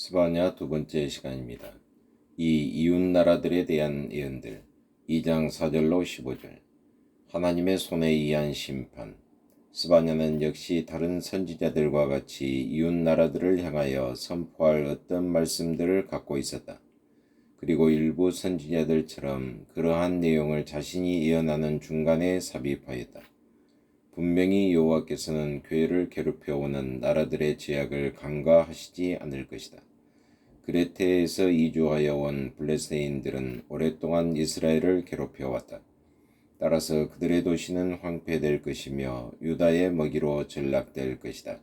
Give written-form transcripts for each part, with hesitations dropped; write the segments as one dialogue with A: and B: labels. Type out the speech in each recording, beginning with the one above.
A: 스바냐 두 번째 시간입니다. 이 이웃 나라들에 대한 예언들 2장 4절로 15절. 하나님의 손에 의한 심판. 스바냐는 역시 다른 선지자들과 같이 이웃 나라들을 향하여 선포할 어떤 말씀들을 갖고 있었다. 그리고 일부 선지자들처럼 그러한 내용을 자신이 예언하는 중간에 삽입하였다. 분명히 여호와께서는 교회를 괴롭혀오는 나라들의 죄악을 간과하시지 않을 것이다. 그레테에서 이주하여 온 블레셋인들은 오랫동안 이스라엘을 괴롭혀왔다. 따라서 그들의 도시는 황폐될 것이며 유다의 먹이로 전락될 것이다.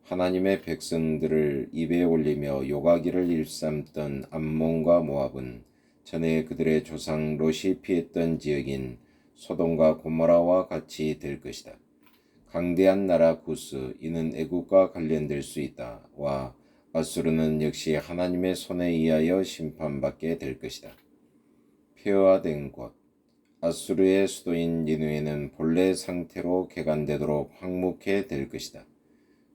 A: 하나님의 백성들을 입에 올리며 요가기를 일삼던 암몬과 모압은 전에 그들의 조상 롯이 피했던 지역인 소돔과 고모라와 같이 될 것이다. 강대한 나라 구스, 이는 애국과 관련될 수 있다. 와 아수르는 역시 하나님의 손에 의하여 심판받게 될 것이다. 폐허화된 곳. 아수르의 수도인 니느웨는 본래 상태로 개간되도록 황무케 될 것이다.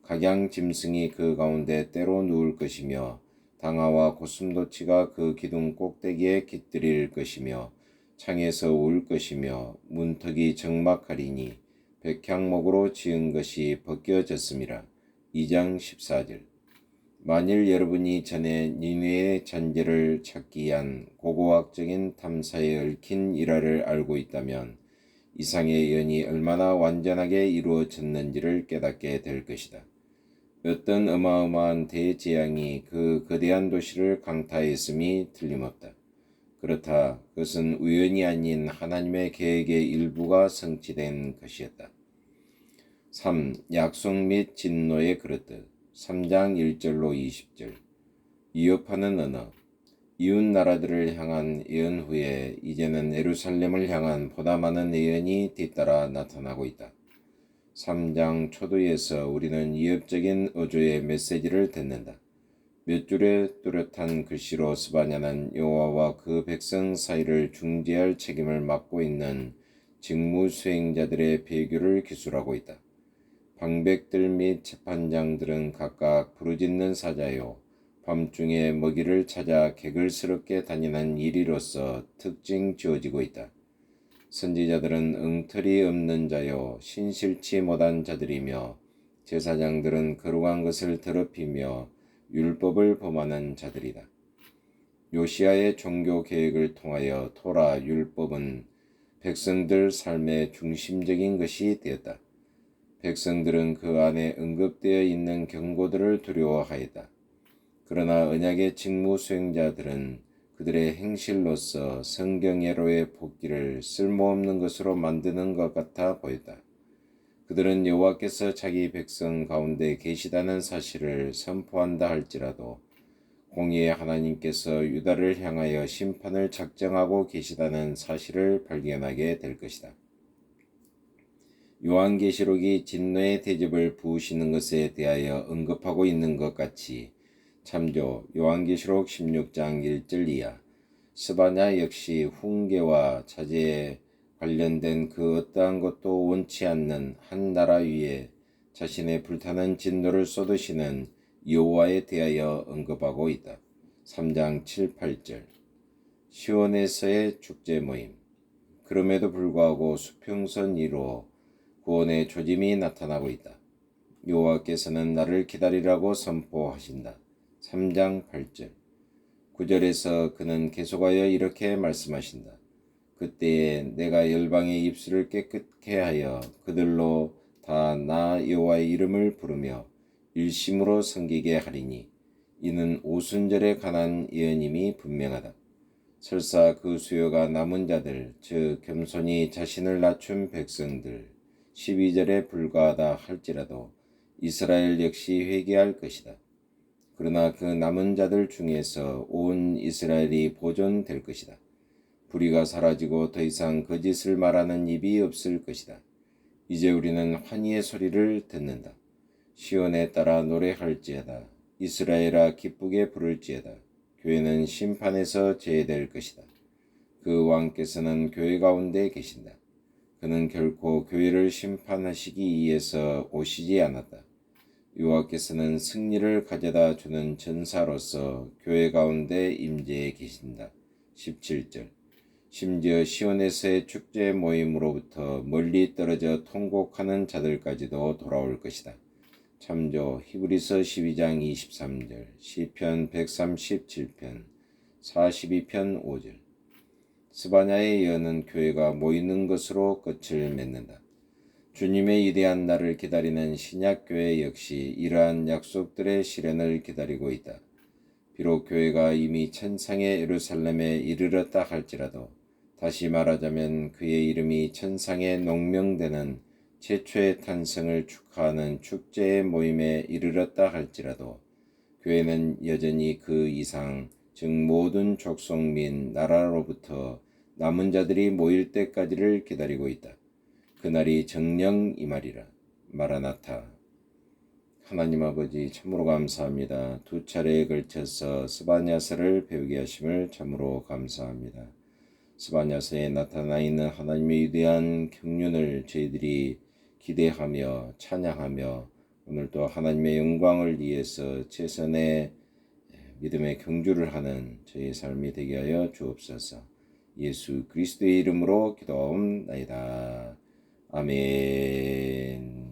A: 각양 짐승이 그 가운데 때로 누울 것이며 당아와 고슴도치가 그 기둥 꼭대기에 깃들일 것이며 창에서 울 것이며 문턱이 적막하리니 백향목으로 지은 것이 벗겨졌음이라. 2장 14절. 만일 여러분이 전에 니느웨의 잔재를 찾기 위한 고고학적인 탐사에 얽힌 일화를 알고 있다면 이상의 예언이 얼마나 완전하게 이루어졌는지를 깨닫게 될 것이다. 어떤 어마어마한 대재앙이 그 거대한 도시를 강타했음이 틀림없다. 그렇다. 그것은 우연이 아닌 하나님의 계획의 일부가 성취된 것이었다. 3. 약속 및 진노의 그릇들. 3장 1절로 20절. 위협하는 언어. 이웃 나라들을 향한 예언 후에 이제는 예루살렘을 향한 보다 많은 예언이 뒤따라 나타나고 있다. 3장 초두에서 우리는 위협적인 어조의 메시지를 듣는다. 몇 줄의 뚜렷한 글씨로 스바냐는 여호와와 그 백성 사이를 중재할 책임을 맡고 있는 직무 수행자들의 배교를 기술하고 있다. 방백들 및 재판장들은 각각 부르짖는 사자요 밤중에 먹이를 찾아 개걸스럽게 다니는 이리로서 특징 지어지고 있다. 선지자들은 엉터리 없는 자요 신실치 못한 자들이며 제사장들은 거룩한 것을 더럽히며 율법을 범하는 자들이다. 요시야의 종교 계획을 통하여 토라 율법은 백성들 삶의 중심적인 것이 되었다. 백성들은 그 안에 언급되어 있는 경고들을 두려워하였다. 그러나 언약의 직무 수행자들은 그들의 행실로서 성경예로의 복기를 쓸모없는 것으로 만드는 것 같아 보였다. 그들은 여호와께서 자기 백성 가운데 계시다는 사실을 선포한다 할지라도 공의의 하나님께서 유다를 향하여 심판을 작정하고 계시다는 사실을 발견하게 될 것이다. 요한계시록이 진노의 대접을 부으시는 것에 대하여 언급하고 있는 것 같이 참조 요한계시록 16장 1절 이하. 스바냐 역시 훈계와 자제에 관련된 그 어떠한 것도 원치 않는 한 나라 위에 자신의 불타는 진노를 쏟으시는 여호와에 대하여 언급하고 있다. 3장 7, 8절. 시온에서의 축제 모임. 그럼에도 불구하고 수평선 위로 구원의 조짐이 나타나고 있다. 여호와께서는 나를 기다리라고 선포하신다. 3장 8절. 9절에서 그는 계속하여 이렇게 말씀하신다. 그때에 내가 열방의 입술을 깨끗게 하여 그들로 다 나 여호와의 이름을 부르며 일심으로 섬기게 하리니 이는 오순절에 관한 예언임이 분명하다. 설사 그 수요가 남은 자들 즉 겸손히 자신을 낮춘 백성들 12절에 불과하다 할지라도 이스라엘 역시 회개할 것이다. 그러나 그 남은 자들 중에서 온 이스라엘이 보존될 것이다. 불의가 사라지고 더 이상 거짓을 말하는 입이 없을 것이다. 이제 우리는 환희의 소리를 듣는다. 시온에 따라 노래할지어다. 이스라엘아 기쁘게 부를지어다. 교회는 심판에서 제외될 것이다. 그 왕께서는 교회 가운데 계신다. 그는 결코 교회를 심판하시기 위해서 오시지 않았다. 여호와께서는 승리를 가져다 주는 전사로서 교회 가운데 임재해 계신다. 17절. 심지어 시온에서의 축제 모임으로부터 멀리 떨어져 통곡하는 자들까지도 돌아올 것이다. 참조 히브리서 12장 23절, 시편 137편, 42편 5절. 스바냐의 예언은 교회가 모이는 것으로 끝을 맺는다. 주님의 위대한 날을 기다리는 신약교회 역시 이러한 약속들의 실현을 기다리고 있다. 비록 교회가 이미 천상의 예루살렘에 이르렀다 할지라도, 다시 말하자면 그의 이름이 천상에 농명되는 최초의 탄생을 축하하는 축제의 모임에 이르렀다 할지라도, 교회는 여전히 그 이상, 즉 모든 족속 및 나라로부터 남은 자들이 모일 때까지를 기다리고 있다. 그날이 정녕 임하리라. 마라나타. 하나님 아버지 참으로 감사합니다. 두 차례에 걸쳐서 스바냐서를 배우게 하심을 참으로 감사합니다. 스바냐서에 나타나 있는 하나님의 위대한 경륜을 저희들이 기대하며 찬양하며 오늘도 하나님의 영광을 위해서 최선의 믿음의 경주를 하는 저희 삶이 되게 하여 주옵소서. 예수 그리스도의 이름으로 기도하옵나이다. 아멘.